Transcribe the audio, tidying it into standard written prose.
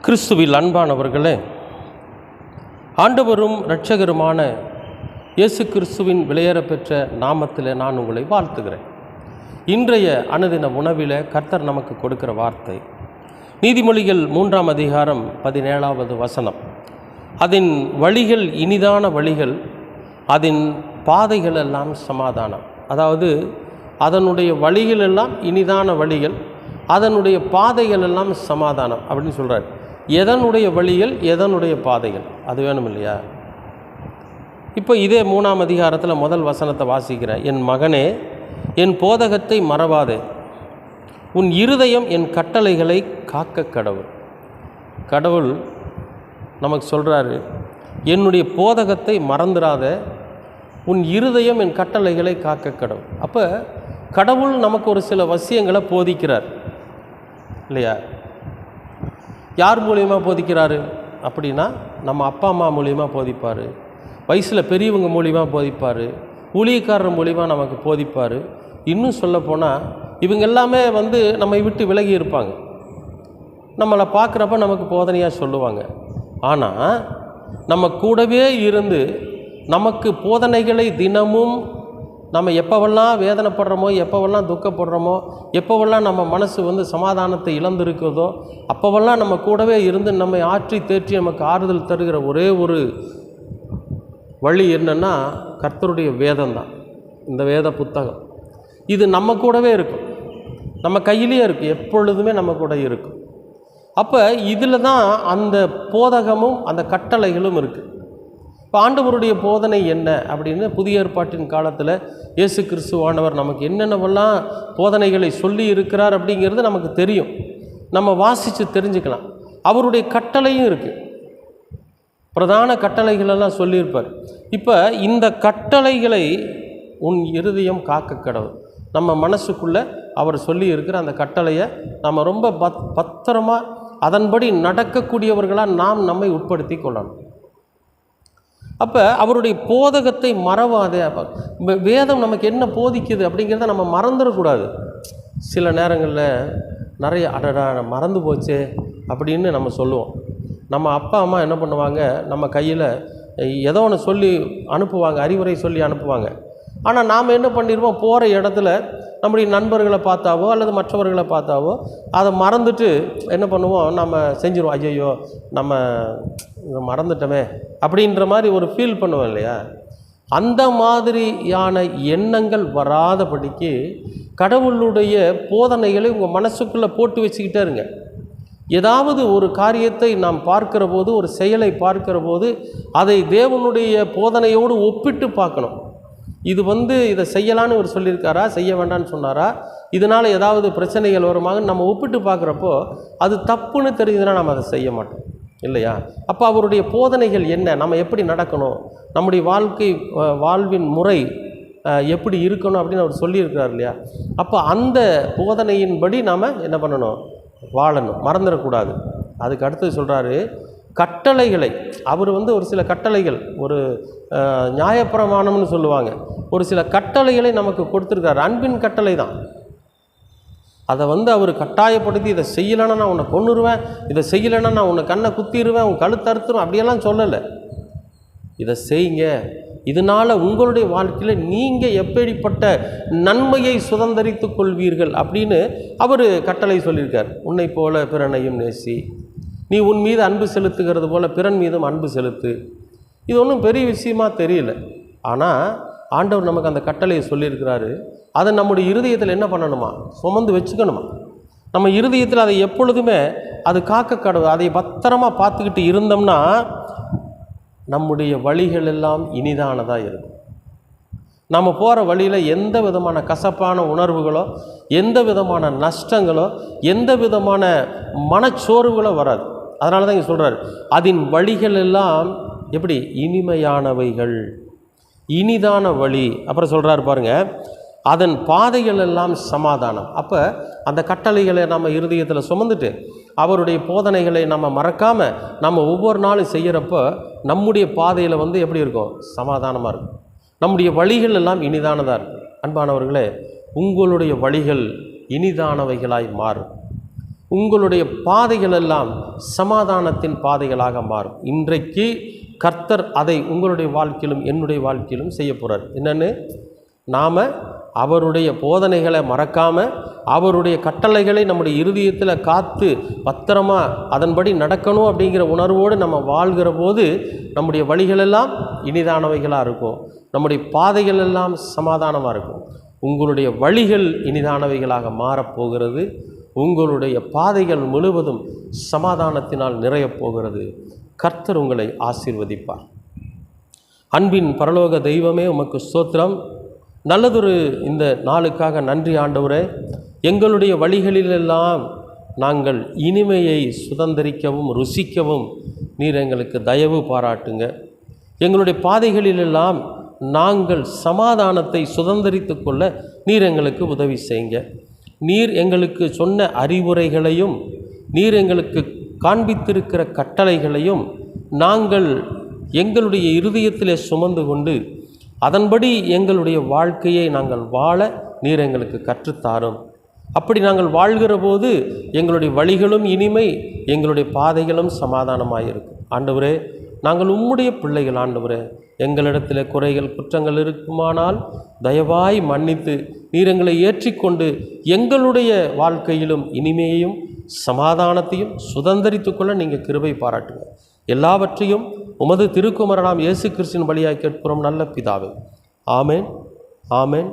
கிறிஸ்துவில் அன்பானவர்களே, ஆண்டவரும் இரட்சகருமான இயேசு கிறிஸ்துவின் விலையேறப்பெற்ற நாமத்தில் நான் உங்களை வாழ்த்துகிறேன். இன்றைய அனுதின உணவில் கர்த்தர் நமக்கு கொடுக்கிற வார்த்தை நீதிமொழிகள் 3ஆம் அதிகாரம் 17வது வசனம். அதன் வழிகள் இனிதான வழிகள், அதன் பாதைகள் எல்லாம் சமாதானம். அதாவது அதனுடைய வழிகள் எல்லாம் இனிதான வழிகள், அதனுடைய பாதைகள் எல்லாம் சமாதானம் அப்படின்னு சொல்கிறார். எதனுடைய வழிகள், எதனுடைய பாதைகள், அது வேணும் இல்லையா? இப்போ இதே 3ஆம் அதிகாரத்தில் முதல் வசனத்தை வாசிக்கிறேன். என் மகனே, என் போதகத்தை மறவாதே, உன் இருதயம் என் கட்டளைகளை காக்க கடவுள். கடவுள் நமக்கு சொல்கிறாரு, என்னுடைய போதகத்தை மறந்துடாத, உன் இருதயம் என் கட்டளைகளை காக்க கடவுள். அப்போ கடவுள் நமக்கு ஒரு சில வசியங்களை போதிக்கிறார் இல்லையா? யார் மூலியமாக போதிக்கிறாரு அப்படின்னா, நம்ம அப்பா அம்மா மூலியமாக போதிப்பார், வயசில் பெரியவங்க மூலியமாக போதிப்பார், ஊழியக்காரர் மூலியமாக நமக்கு போதிப்பார். இன்னும் சொல்லப்போனால் இவங்க எல்லாமே நம்மை விட்டு விலகி இருப்பாங்க. நம்மளை பார்க்குறப்ப நமக்கு போதனையாக சொல்லுவாங்க. ஆனால் நம்ம கூடவே இருந்து நமக்கு போதனைகளை தினமும் நம்ம எப்போவெல்லாம் வேதனைப்படுறோமோ, எப்போவெல்லாம் துக்கப்படுறோமோ, எப்போவெல்லாம் நம்ம மனசு சமாதானத்தை இழந்திருக்கிறதோ, அப்போவெல்லாம் நம்ம கூடவே இருந்து நம்மை ஆற்றி தேற்றி நமக்கு ஆறுதல் தருகிற ஒரே ஒரு வழி என்னென்னா கர்த்தருடைய வேதம்தான். இந்த வேத புத்தகம் இது நம்ம கூடவே இருக்கும், நம்ம கையிலே இருக்குது, எப்பொழுதுமே நம்ம கூட இருக்கும். அப்போ இதில் தான் அந்த போதகமும் அந்த கட்டளைகளும் இருக்குது. இப்போ ஆண்டவருடைய போதனை என்ன அப்படின்னு புதிய ஏற்பாட்டின் காலத்தில் இயேசு கிறிஸ்துவானவர் நமக்கு என்னென்னவெல்லாம் போதனைகளை சொல்லி இருக்கிறார் அப்படிங்கிறது நமக்கு தெரியும், நம்ம வாசித்து தெரிஞ்சுக்கலாம். அவருடைய கட்டளையும் இருக்குது, பிரதான கட்டளைகளெல்லாம் சொல்லியிருப்பார். இப்போ இந்த கட்டளைகளை உன் இருதயம் காக்க கடவுள், நம்ம மனசுக்குள்ளே அவர் சொல்லி இருக்கிற அந்த கட்டளையை நம்ம ரொம்ப பத்திரமாக அதன்படி நடக்கக்கூடியவர்களாக நாம் நம்மை உட்படுத்தி கொள்ளணும். அப்போ அவருடைய போதகத்தை மறவாதே. வேதம் நமக்கு என்ன போதிக்குது அப்படிங்கிறத நம்ம மறந்துடக்கூடாது. சில நேரங்களில் நிறைய அடடா மறந்து போச்சே அப்படின்னு நம்ம சொல்லுவோம். நம்ம அப்பா அம்மா என்ன பண்ணுவாங்க, நம்ம கையில் ஏதோ ஒன்று சொல்லி அனுப்புவாங்க, அறிவுரை சொல்லி அனுப்புவாங்க. ஆனால் நாம் என்ன பண்ணிடுவோம், போகிற இடத்துல நம்முடைய நண்பர்களை பார்த்தாவோ அல்லது மற்றவர்களை பார்த்தாவோ அதை மறந்துட்டு என்ன பண்ணுவோம், நம்ம செஞ்சுருவோம், ஐயோ நம்ம மறந்துட்டோமே அப்படின்ற மாதிரி ஒரு ஃபீல் பண்ணுவோம் இல்லையா? அந்த மாதிரியான எண்ணங்கள் வராதபடிக்கு கடவுளுடைய போதனைகளை உங்கள் மனசுக்குள்ளே போட்டு வச்சுக்கிட்டே இருங்க. ஏதாவது ஒரு காரியத்தை நாம் பார்க்கிற போது, ஒரு செயலை பார்க்கிற போது அதை தேவனுடைய போதனையோடு ஒப்பிட்டு பார்க்கணும். இது இதை செய்யலான்னு அவர் சொல்லியிருக்காரா, செய்ய வேண்டான்னு சொன்னாரா, இதனால் ஏதாவது பிரச்சனைகள் வருமாக நம்ம ஒப்பிட்டு பார்க்குறப்போ அது தப்புன்னு தெரியுதுன்னா நம்ம அதை செய்ய மாட்டோம் இல்லையா? அப்போ அவருடைய போதனைகள் என்ன, நம்ம எப்படி நடக்கணும், நம்முடைய வாழ்வின் முறை எப்படி இருக்கணும் அப்படின்னு அவர் சொல்லியிருக்கிறார் இல்லையா? அப்போ அந்த போதனையின்படி நாம் என்ன பண்ணணும், வாழணும், மறந்துடக்கூடாது. அதுக்கு அடுத்து சொல்கிறாரு கட்டளைகளை. அவர் ஒரு சில கட்டளைகள், ஒரு நியாயப்பிரமாணம்னு சொல்லுவாங்க, ஒரு சில கட்டளைகளை நமக்கு கொடுத்துருக்காரு. அன்பின் கட்டளை தான். அதை அவர் கட்டாயப்படுத்தி இதை செய்யலைன்னா நான் உன்னை கொன்னுருவேன், இதை செய்யலைன்னா நான் உன்னை கண்ணை குத்திடுவேன், உன் கழுத்து அறுத்துரும் அப்படியெல்லாம் சொல்லலை. இதை செய்யுங்க, இதனால் உங்களுடைய வாழ்க்கையில் நீங்கள் எப்படிப்பட்ட நன்மையை சுதந்திரித்து கொள்வீர்கள் அப்படின்னு அவர் கட்டளை சொல்லியிருக்கார். உன்னை போல பிறனையும் நேசி, நீ உன் மீது அன்பு செலுத்துகிறது போல பிறன் மீதும் அன்பு செலுத்து. இது ஒன்றும் பெரிய விஷயமா தெரியல, ஆனால் ஆண்டவர் நமக்கு அந்த கட்டளையை சொல்லியிருக்கிறாரு. அதை நம்முடைய இருதயத்தில் என்ன பண்ணணுமா, சுமந்து வச்சுக்கணுமா. நம்ம இருதயத்தில் அதை எப்பொழுதுமே அது காக்க கடவுள், அதை பத்திரமாக பார்த்துக்கிட்டு இருந்தோம்னா நம்முடைய வழிகள் எல்லாம் இனிதானதாக இருக்கும். நம்ம போகிற வழியில் எந்த விதமான கசப்பான உணர்வுகளோ, எந்த விதமான நஷ்டங்களோ, எந்த விதமான மனச்சோர்வுகளோ வராது. அதனால தான் இங்கே சொல்கிறார், அதன் வழிகள் எல்லாம் எப்படி இனிமையானவைகள், இனிதான வழி. அப்புறம் சொல்கிறார் பாருங்கள், அதன் பாதைகள் எல்லாம் சமாதானம். அப்போ அந்த கட்டளைகளை நம்ம இருதயத்தில் சுமந்துட்டு அவருடைய போதனைகளை நம்ம மறக்காமல் நம்ம ஒவ்வொரு நாளும் செய்கிறப்போ நம்முடைய பாதையில் எப்படி இருக்கும், சமாதானமாக இருக்கும். நம்முடைய வழிகள் எல்லாம் இனிதானதாக இருக்கும். அன்பானவர்களே, உங்களுடைய வழிகள் இனிதானவைகளாய் மாறும். உங்களுடைய பாதைகள் எல்லாம் சமாதானத்தின் பாதைகளாக மாறும். இன்றைக்கு கர்த்தர் அதை உங்களுடைய வாழ்க்கையிலும் என்னுடைய வாழ்க்கையிலும் செய்ய போகிறார். என்னென்னு, நாம் அவருடைய போதனைகளை மறக்காமல் அவருடைய கட்டளைகளை நம்முடைய இருதயத்தில் காத்து பத்திரமா அதன்படி நடக்கணும் அப்படிங்கிற உணர்வோடு நம்ம வாழ்கிற போது நம்முடைய வழிகளெல்லாம் இனிதானவைகளாக இருக்கும், நம்முடைய பாதைகள் எல்லாம் சமாதானமாக இருக்கும். உங்களுடைய வழிகள் இனிதானவைகளாக மாறப்போகிறது, உங்களுடைய பாதைகள் முழுவதும் சமாதானத்தினால் நிறையப் போகிறது. கர்த்தர் உங்களை ஆசீர்வதிப்பார். அன்பின் பரலோக தெய்வமே, உமக்கு ஸ்தோத்திரம். நல்லதொரு இந்த நாளுக்காக நன்றி ஆண்டவரே. எங்களுடைய வழிகளிலெல்லாம் நாங்கள் இனிமையை சுதந்திரிக்கவும் ருசிக்கவும் நீர் எங்களுக்கு தயவு பாராட்டுங்க. எங்களுடைய பாதைகளிலெல்லாம் நாங்கள் சமாதானத்தை சுதந்திரித்து கொள்ள நீர் எங்களுக்கு உதவி செய்யுங்க. நீர் எங்களுக்கு சொன்ன அறிவுரைகளையும் நீர் எங்களுக்கு காண்பித்திருக்கிற கட்டளைகளையும் நாங்கள் எங்களுடைய இருதயத்திலே சுமந்து கொண்டு அதன்படி எங்களுடைய வாழ்க்கையை நாங்கள் வாழ நீர் எங்களுக்கு கற்றுத்தாரும். அப்படி நாங்கள் வாழ்கிற போது எங்களுடைய வழிகளும் இனிமை, எங்களுடைய பாதைகளும் சமாதானமாயிருக்கும். ஆண்டவரே, நாங்கள் உம்முடைய பிள்ளைகள். ஆண்டவரே, எங்களிடத்தில் குறைகள் குற்றங்கள் இருக்குமானால் தயவாய் மன்னித்து நீர் எங்களை ஏற்றிக்கொண்டு எங்களுடைய வாழ்க்கையிலும் இனிமையையும் சமாதானத்தையும் சுதந்திரித்து கொள்ள நீங்கள் கிருபை பாராட்டுங்க. எல்லாவற்றையும் உமது திருக்குமாரனாம் இயேசு கிறிஸ்துவின் வழியாய் கேட்கிறோம் நல்ல பிதாவே. ஆமேன், ஆமேன்.